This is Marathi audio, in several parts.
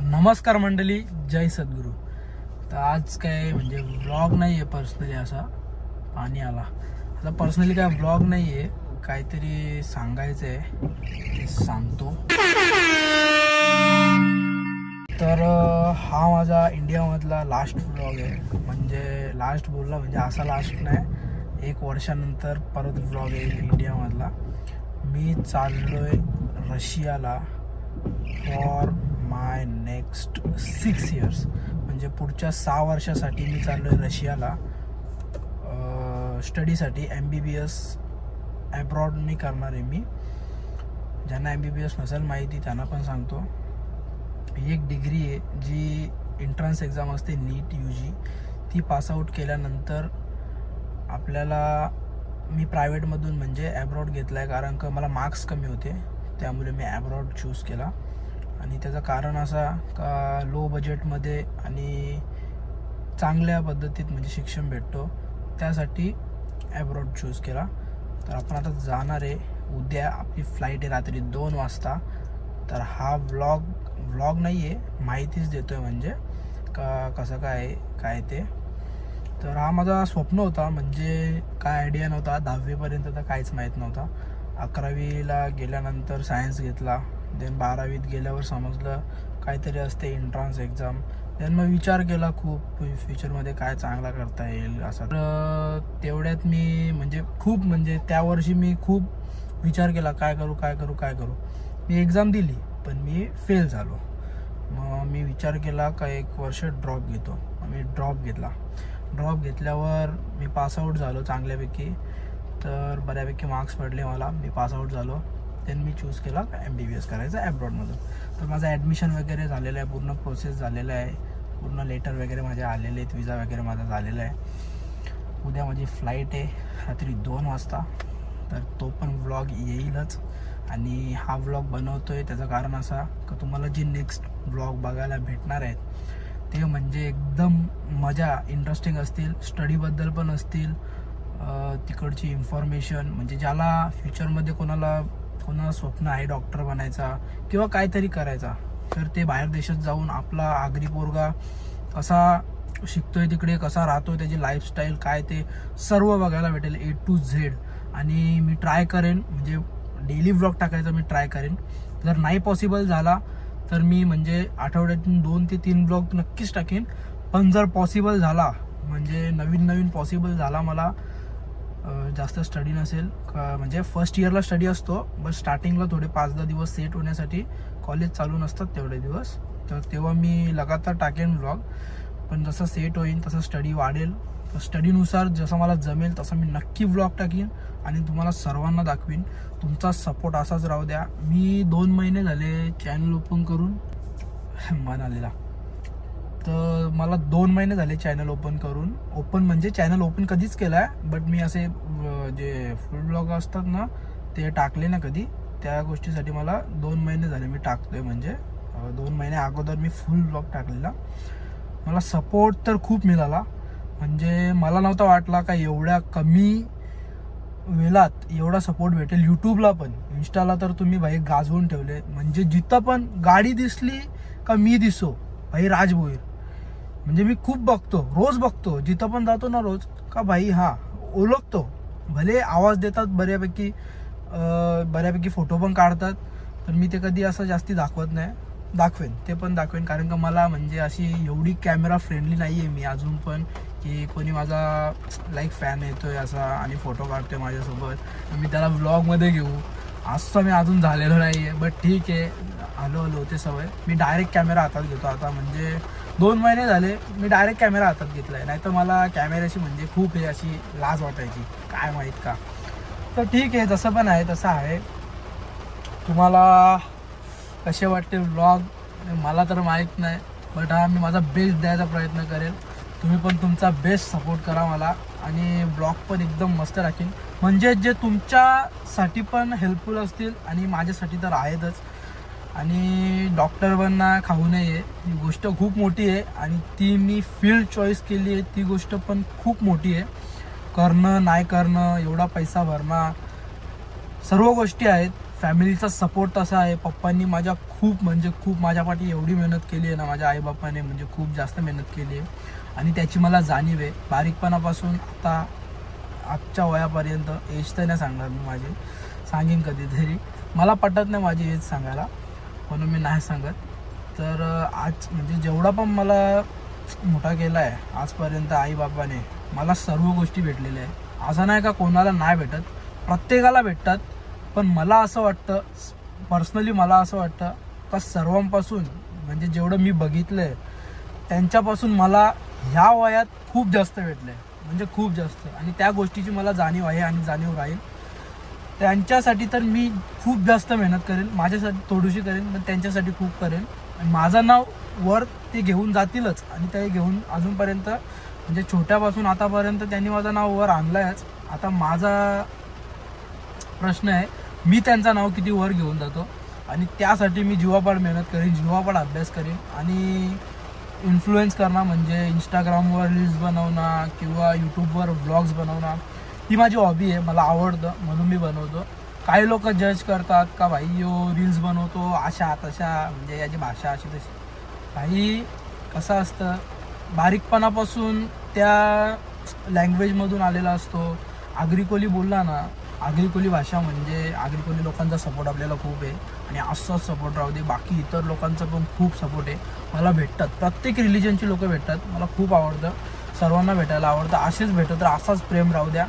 नमस्कार मंडळी, जय सद्गुरू। तर आज काय म्हणजे व्लॉग नाही आहे पर्सनली, असा पाणी आला आता पर्सनली काय व्लॉग नाही आहे, काहीतरी सांगायचं आहे ते सांगतो। तर हा माझा इंडियामधला लास्ट व्लॉग आहे, म्हणजे लास्ट बोलला म्हणजे असा लास्ट नाही, 1 वर्षानंतर परत व्लॉग येईल इंडियामधला। मी चाललोय रशियाला फॉर माय नेक्स्ट 6 इयर्स, म्हणजे पुढच्या 6 वर्षासाठी मी चाललोय रशियाला स्टडीसाठी। MBBS ॲब्रॉडनी करणार आहे मी। ज्यांना MBBS नसेल माहिती त्यांना पण सांगतो, ही एक डिग्री आहे जी एंट्रन्स एक्झाम असते नीट UG, ती पासआउट केल्यानंतर आपल्याला, मी प्रायव्हेटमधून म्हणजे ॲब्रॉड घेतला आहे कारण का मला मार्क्स कमी होते, त्यामुळे मी ॲब्रॉड चूज केला। आणि त्याचं कारण असा का लो बजेटमध्ये आणि चांगल्या पद्धतीत म्हणजे शिक्षण भेटतो, त्यासाठी ॲब्रॉड चूज केला। तर आपण आता जाणार आहे, उद्या आपली फ्लाईट आहे रात्री 2 वाजता। तर हा व्लॉग नाही आहे, माहितीच देतो आहे म्हणजे का कसं काय ते। तर हा माझा स्वप्न होता, म्हणजे काय आयडिया नव्हता 10वीपर्यंत तर काहीच माहीत नव्हता। 11वीला गेल्यानंतर सायन्स घेतला, देन 12वीत गेल्यावर समजलं काहीतरी असते एंट्रन्स एक्झाम। देन मग विचार केला खूप फ्युचरमध्ये काय चांगला करता येईल असं। तर तेवढ्यात मी म्हणजे त्या वर्षी मी खूप विचार केला काय करू। मी एक्झाम दिली पण मी फेल झालो। मग मी विचार केला का 1 वर्ष ड्रॉप घेतो। मी ड्रॉप घेतला। ड्रॉप घेतल्यावर मी पासआउट झालो चांगल्यापैकी, तर बऱ्यापैकी मार्क्स पडले मला, मी पासआउट झालो। देन मी चूज केला MBBS करायचं ॲब्रॉडमधून। तर माझं ॲडमिशन वगैरे झालेलं आहे, पूर्ण प्रोसेस झालेलं आहे, पूर्ण लेटर वगैरे माझे आलेले आहेत, विजा वगैरे माझा झालेला आहे। उद्या माझी फ्लाईट आहे रात्री 2 वाजता, तर तो पण व्लॉग येईलच। आणि हा व्लॉग बनवतो आहे त्याचं कारण असा का तुम्हाला जी नेक्स्ट व्लॉग बघायला भेटणार आहेत ते म्हणजे एकदम मजा इंटरेस्टिंग असतील, स्टडीबद्दल पण असतील, तिकडची इन्फॉर्मेशन, म्हणजे ज्याला फ्युचरमध्ये कोणाला स्वप्न आहे डॉक्टर बनायचा किंवा काहीतरी करायचा, तर ते बाहेर देशात जाऊन आपला आगरी पोरगा कसा शिकतोय तिकडे, कसा राहतोय, त्याची लाईफस्टाईल काय, ते सर्व बघायला भेटेल A to Z। आणि मी ट्राय करेन म्हणजे डेली व्लॉग टाकायचा मी ट्राय करेन। जर नाही पॉसिबल झाला तर मी म्हणजे आठवड्यातून 2 ते 3 व्लॉग नक्कीच टाकेन। पण जर पॉसिबल झाला म्हणजे नवीन पॉसिबल झाला, मला जास्त स्टडी नसेल का, म्हणजे फर्स्ट इयरला स्टडी असतो, बट स्टार्टिंगला थोडे 5-10 दिवस सेट होण्यासाठी कॉलेज चालू नसतात तेवढे दिवस, तर तेव्हा मी लगातार टाकेन व्लॉग। पण जसं सेट होईल तसं स्टडी वाढेल, तर स्टडीनुसार जसं मला जमेल तसं मी नक्की व्लॉग टाकीन आणि तुम्हाला सर्वांना दाखवीन। तुमचा सपोर्ट असाच राहू द्या। मी 2 महिने झाले चॅनल ओपन करून म्हणालेला, तर मला 2 महिने झाले चॅनल ओपन करून। म्हणजे चॅनल ओपन कधीच केला आहे, बट मी असे जे फुल ब्लॉग असतात ना ते टाकले ना कधी, त्या गोष्टीसाठी मला 2 महिने झाले मी टाकतोय। म्हणजे 2 महिने अगोदर मी फुल ब्लॉग टाकलेला। मला सपोर्ट तर खूप मिळाला, म्हणजे मला नव्हता वाटला का एवढ्या कमी वेळात एवढा सपोर्ट भेटेल। यूट्यूबला पण, इंस्टाला तर तुम्ही भाई गाजवून ठेवले, म्हणजे जिथं पण गाडी दिसली का मी दिसो भाई राज भोईर, म्हणजे मी खूप बघतो, रोज बघतो, जिथं पण जातो ना रोज का भाई हा ओळखतो। भले आवाज देतात बऱ्यापैकी फोटो पण काढतात, पण मी ते कधी असं जास्ती दाखवत नाही, दाखवेन कारण का मला म्हणजे अशी एवढी कॅमेरा फ्रेंडली नाही आहे मी अजून पण, की कोणी माझा फॅन येतोय असा आणि फोटो काढतोय माझ्यासोबत मी त्याला व्लॉगमध्ये घेऊ, असं मी अजून झालेलो नाही आहे। बट ठीक आहे, आलो होते सवय। मी डायरेक्ट कॅमेरा हातात घेतो आता, म्हणजे 2 महिने झाले मी डायरेक्ट कॅमेरा हातात घेतला आहे, नाही तर मला कॅमेऱ्याची म्हणजे खूप अशी लाज वाटायची, काय माहीत का। तर ठीक आहे, जसं पण आहे तसं आहे। तुम्हाला कसे वाटते व्लॉग मला तर माहीत नाही, बट हा मी माझा बेस्ट द्यायचा प्रयत्न करेल। तुम्ही पण तुमचा बेस्ट सपोर्ट करा मला, आणि ब्लॉग पण एकदम मस्त राखीन, म्हणजे जे तुमच्यासाठी पण हेल्पफुल असतील आणि माझ्यासाठी तर आहेतच। आणि डॉक्टर बनणं खाऊ नये ही गोष्ट खूप मोठी आहे, आणि ती मी फील्ड चॉईस केली आहे ती गोष्ट पण खूप मोठी आहे। करणं नाही करणं, एवढा पैसा भरणं, सर्व गोष्टी आहेत। फॅमिलीचा सपोर्ट असा आहे, पप्पांनी माझ्या खूप म्हणजे खूप माझ्या पाठी एवढी मेहनत केली आहे ना, माझ्या आईबापाने म्हणजे खूप जास्त मेहनत केली आहे आणि त्याची मला जाणीव आहे. बारीकपणापासून आता आजच्या वयापर्यंत, एज तर नाही सांगणार मी माझी, सांगेन कधीतरी, मला पटत नाही माझी एज सांगायला म्हणून मी नाही सांगत. तर आज म्हणजे जेवढा पण मला मोठा केला आहे आजपर्यंत आईबापाने, मला सर्व गोष्टी भेटलेल्या आहे. असं नाही का कोणाला नाही भेटत, प्रत्येकाला भेटतात. पण मला असं वाटतं, पर्सनली मला असं वाटतं का सर्वांपासून म्हणजे जेवढं मी बघितलं आहे त्यांच्यापासून मला ह्या वयात खूप जास्त भेटलं आहे, म्हणजे खूप जास्त. आणि त्या गोष्टीची मला जाणीव आहे आणि जाणीव राहील. त्यांच्यासाठी तर मी खूप जास्त मेहनत करेन, माझ्यासाठी थोडीशी करेन पण त्यांच्यासाठी खूप करेन. आणि माझं नाव वर ते घेऊन जातीलच आणि ते घेऊन अजूनपर्यंत म्हणजे छोट्यापासून आतापर्यंत त्यांनी माझं नाव वर आणलंयच. आता माझा प्रश्न आहे मी त्यांचं नाव किती वर घेऊन जातो आणि त्यासाठी मी जीवापाड मेहनत करेन, जीवापाड अभ्यास करेन. आणि इन्फ्लुएन्स करणं म्हणजे इंस्टाग्रामवर रील्स बनवणं किंवा यूट्यूबवर व्लॉग्स बनवणं ही माझी हॉबी आहे, मला आवडतं म्हणून मी बनवतो. काही लोक जज करतात का भाई यो रील्स बनवतो अशा तशा, म्हणजे याची भाषा अशी तशी. काही कसं असतं, बारीकपणापासून त्या लँग्वेजमधून आलेला असतो. आगरी कोली बोलला ना, आगरी कोली भाषा म्हणजे आगरी कोली लोकांचा सपोर्ट आपल्याला खूप आहे आणि असाच सपोर्ट राहू दे. बाकी इतर लोकांचा पण खूप सपोर्ट आहे, मला भेटतात. प्रत्येक रिलिजनची लोक भेटतात, मला खूप आवडतं, सर्वांना भेटायला आवडतं. असेच भेटत तर असाच प्रेम राहू द्या.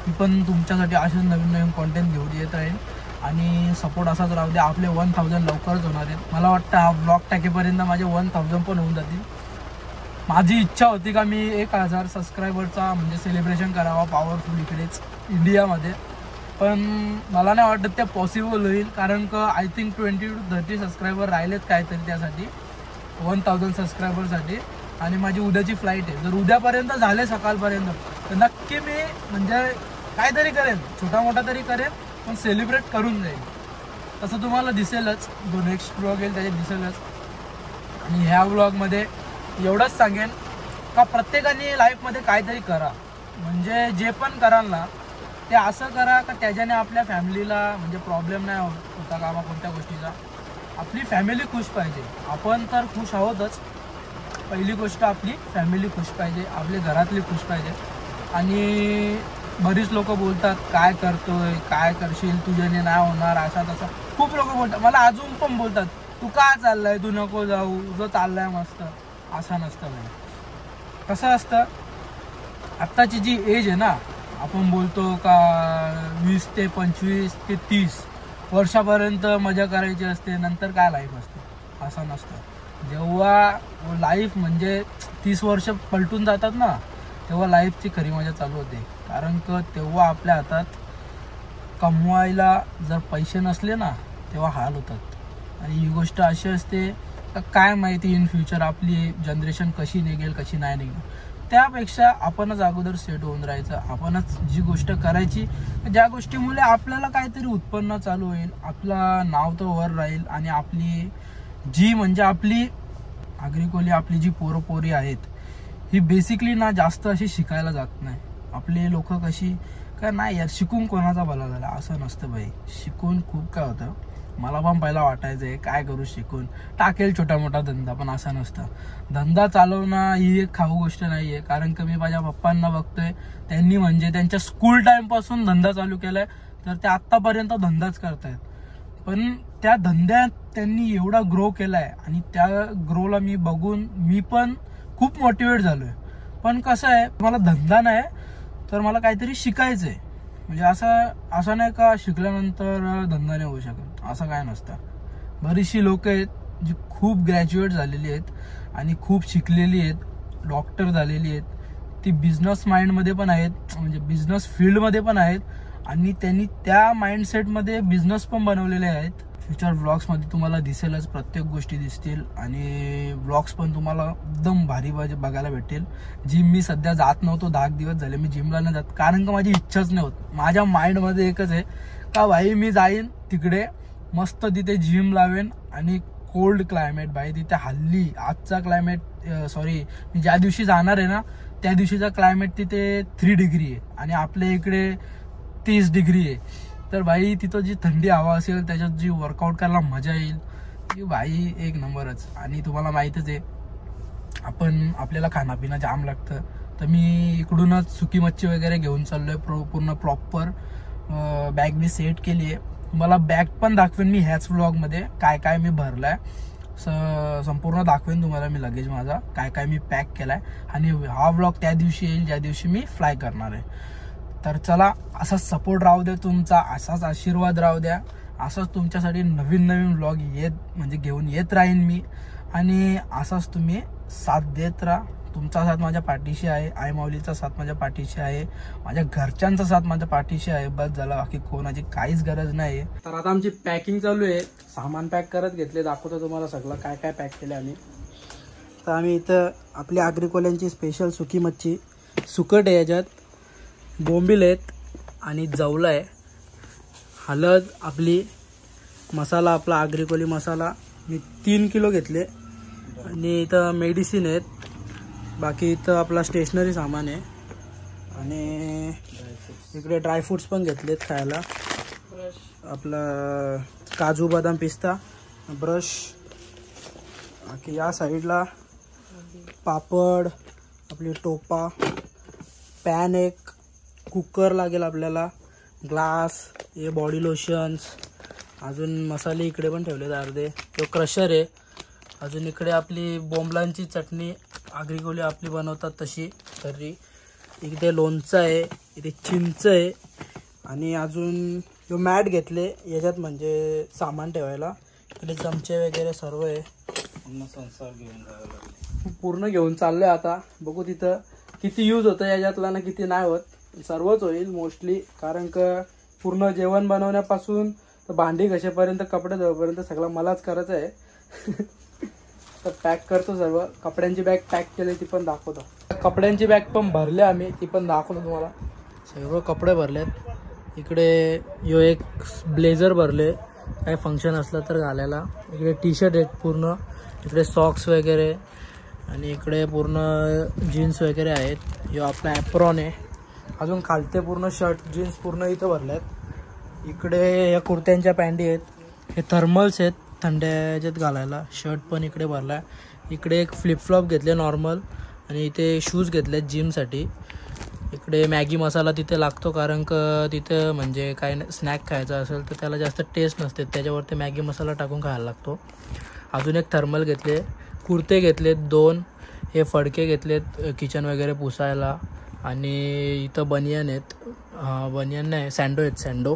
मी पण तुमच्यासाठी असेच नवीन नवीन कॉन्टेंट घेऊन येत राहील आणि सपोर्ट असाच राहू द्या. आपले 1000 लवकरच होणार आहेत. मला वाटतं हा ब्लॉग टाकेपर्यंत माझे 1000 पण होऊन जातील. माझी इच्छा होती का मी 1000 सबस्क्रायबरचा म्हणजे सेलिब्रेशन करावा पॉवरफुल इकडेच इंडियामध्ये, पण मला नाही वाटत ते पॉसिबल होईल. कारण का आय थिंक 20 to 30 सबस्क्रायबर राहिलेत काहीतरी त्यासाठी, 1000 सबस्क्रायबरसाठी. आणि माझी उद्याची फ्लाईट आहे. जर उद्यापर्यंत झाले सकाळपर्यंत तर नक्की मी म्हणजे काहीतरी करेन, छोटा मोठा तरी करेन, पण सेलिब्रेट करून जाईल. तसं तुम्हाला दिसेलच, जो नेक्स्ट ब्लॉग येईल त्याच्यात दिसेलच. आणि ह्या ब्लॉगमध्ये एवढंच सांगेन का प्रत्येकाने लाईफमध्ये काहीतरी करा, म्हणजे जे पण कराल ना ते असं करा का त्याच्याने आपल्या फॅमिलीला म्हणजे प्रॉब्लेम नाही होता कामा कोणत्या गोष्टीचा. आपली फॅमिली खुश पाहिजे, आपण तर खुश आहोतच, पहिली गोष्ट आपली फॅमिली खुश पाहिजे, आपले घरातले खुश पाहिजे. आणि बरीच लोक बोलतात काय करतोय, काय करशील, तुझ्याने नाही होणार, असा तसा खूप लोक बोलतात. मला अजून पण बोलतात तू का चाललाय, तू नको जाऊ, तुझं चाललंय मस्त. असं नसतं नाही. कसं असतं, आत्ताची जी एज आहे ना, आपण बोलतो का 20 ते 25 ते 30 वर्षापर्यंत मजा करायची असते, नंतर काय लाईफ असते. असं नसतं. जेव्हा लाईफ म्हणजे 30 वर्ष पलटून जातात ना, तेव्हा लाईफची खरी मजा चालू होते. कारण का तेव्हा आपल्या हातात कमवायला जर पैसे नसले ना तेव्हा हाल होतात. आणि ही गोष्ट अशी असते का काय माहिती इन फ्युचर आपली जनरेशन कशी निघेल कशी नाही निघेल. त्यापेक्षा आपणच अगोदर सेट होऊन राहायचं, आपणच जी गोष्ट करायची ज्या गोष्टीमुळे आपल्याला काहीतरी उत्पन्न चालू होईल, आपला नाव तर वर राहील. आणि आपली जी म्हणजे आपली आगरी कोली आपली जी पोरं पोरी आहेत ही बेसिकली ना जास्त अशी शिकायला जात नाही. आपले लोक कशी काय नाही यार शिकून कोणाचा भला झाला, असं नसतं भाई. शिकून खूप काय होतं, मला पण पहिला वाटायचं काय करू शिकून, टाकेल छोटा मोठा धंदा, पण असं नसतं. धंदा चालवणं ही एक खाऊ गोष्ट नाही आहे. कारण की मी माझ्या पप्पांना बघतोय, त्यांनी म्हणजे त्यांच्या स्कूल टाईमपासून धंदा चालू केलाय, तर ते आत्तापर्यंत धंदाच करतायत. पण त्या धंद्यात त्यांनी एवढा ग्रो केलाय आणि त्या ग्रोला मी बघून मी पण खूप मोटिवेट झालोय. पण कसं आहे, मला धंदा नाही तर मला काहीतरी शिकायचं आहे. म्हणजे असं नाही का शिकल्यानंतर धंदा नाही होऊ शकत, असं काय नसतं. बरीचशी लोक आहेत जी खूप ग्रॅज्युएट झालेली आहेत आणि खूप शिकलेली आहेत, डॉक्टर झालेली आहेत, ती बिझनेस माइंडमध्ये पण आहेत, म्हणजे बिझनेस फील्डमध्ये पण आहेत आणि त्यांनी त्या माइंडसेटमध्ये बिझनेस पण बनवलेले आहेत. फ्युचर व्लॉग्समध्ये तुम्हाला दिसेलच, प्रत्येक गोष्टी दिसतील आणि व्लॉग्स पण तुम्हाला एकदम भारी बघायला भेटेल. जिम मी सध्या जात नव्हतो, 10 दिवस झाले मी जिमला नाही जात, कारण का माझी इच्छाच नाही होत. माझ्या माइंडमध्ये एकच आहे का भाई मी जाईन तिकडे मस्त तिथे जिम लावेन आणि कोल्ड क्लायमेट भाई तिथे. हल्ली आजचा क्लायमेट मी ज्या दिवशी जाणार आहे ना त्या दिवशीचा क्लायमेट तिथे 3 डिग्री आहे आणि आपल्या इकडे 30 डिग्री आहे. तर भाई तिथं जी थंडी हवा असेल त्याच्यात जी वर्कआउट करायला मजा येईल ती भाई एक नंबरच. आणि तुम्हाला माहीतच आहे आपल्याला खानापिना जाम लागतं, तर मी इकडूनच सुकी मच्छी वगैरे घेऊन चाललोय. पूर्ण प्रॉपर बॅग मी सेट केली आहे. तुम्हाला बॅग पण दाखवेन मी ह्याच व्लॉगमध्ये, काय काय मी भरलाय संपूर्ण दाखवेन तुम्हाला मी लगेज माझा काय काय मी पॅक केलाय. आणि हा व्लॉग त्या दिवशी येईल ज्या दिवशी मी फ्लाय करणार आहे. तर चला, असाच सपोर्ट राहू द्या तुमचा, असाच आशीर्वाद राहू द्या, असंच तुमच्यासाठी नवीन नवीन व्लॉग घेऊन येत राहीन मी. आणि असाच तुम्ही साथ देत राहा. तुमचा साथ माझ्या पाठीशी आहे, आई माऊलीचा साथ माझ्या पाठीशी आहे, माझ्या घरच्यांचा साथ माझ्या पाठीशी आहे. बस झाला, बाकी कोणाची काहीच गरज नाही. तर आता आमची पॅकिंग चालू आहे, सामान पॅक करत घेतले. दाखवतो तुम्हाला सगळं काय काय पॅक केलं आम्ही. तर आम्ही इथं आपली आग्रिकोल्यांची स्पेशल सुकी मच्छी, सुकट आहे, याच्यात बोंबील आहेत आणि जवला आहे, हळद आपली, मसाला आपला आग्रिकोली मसाला मी 3 किलो घेतले. आणि इथं मेडिसिन आहेत, बाकी इथं आपला स्टेशनरी सामान आहे. आणि इकडे ड्रायफ्रूट्स पण घेतलेत खायला, आपला काजू बदाम पिस्ता, ब्रश. बाकी या साईडला पापड, आपली टोपा, पॅन, एक कुकर लागेल आपल्याला, ग्लास, हे बॉडी लोशन्स, अजून मसाले इकडे पण ठेवलेत अर्धे, तो क्रशर आहे. अजून इकडे आपली बोंबलांची चटणी आग्रिकोली आपली बनवतात तशी तर्री. इथे लोणचं आहे, इथे चिंच आहे. आणि अजून जो मॅट घेतले याच्यात म्हणजे सामान ठेवायला. इकडे चमचे वगैरे सर्व आहे. पूर्ण घेऊन चाललोय आता. बघू तिथं किती यूज होतं याच्यातला ना किती नाही होत. सर्वच होईल मोस्टली, कारण का पूर्ण जेवण बनवण्यापासून तर भांडी घसेपर्यंत कपडे धुवापर्यंत सगळं मलाच करायचं आहे. तर पॅक करतो सर्व. कपड्यांची बॅग पॅक केली ती पण दाखवतो. कपड्यांची बॅग पण भरले आम्ही, ती पण दाखवतो तुम्हाला. सर्व कपडे भरलेत. इकडे यो एक ब्लेझर भरले, काही फंक्शन असलं तर घालायला. इकडे टी शर्ट आहेत पूर्ण, इकडे सॉक्स वगैरे, आणि इकडे पूर्ण जीन्स वगैरे आहेत. यो आपला ॲप्रॉन आहे. अजून खालते पूर्ण शर्ट जीन्स पूर्ण इथं भरल्यात. इकडे या कुर्त्यांच्या पॅन्टी आहेत, हे थर्मल्स आहेत थंड्या ह्याच्यात घालायला. शर्ट पण इकडे भरला. इकडे एक फ्लिपफ्लॉप घेतले नॉर्मल, आणि इथे शूज घेतलेत जिमसाठी. इकडे मॅगी मसाला तिथे लागतो, कारण का तिथं म्हणजे काय स्नॅक खायचा असेल तर त्याला जास्त टेस्ट नसते, त्याच्यावरती मॅगी मसाला टाकून खायला लागतो. अजून एक थर्मल घेतले. कुर्ते घेतलेत 2, हे फडके घेतलेत किचन वगैरे पुसायला. आणि इथं बनियन आहेत, बनियन नाही सँडो आहेत, सँडो.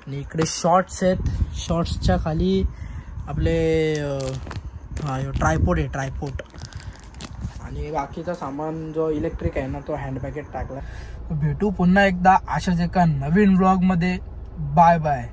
आणि इकडे शॉर्ट्स आहेत, शॉर्ट्सच्या खाली आपले ट्रायपोड आहे, ट्रायपोड. आणि बाकीचा सामान जो इलेक्ट्रिक आहे ना तो हँडबॅगेत टाकला. भेटू पुन्हा एकदा अशाच एका नवीन व्लॉगमध्ये. Bye bye.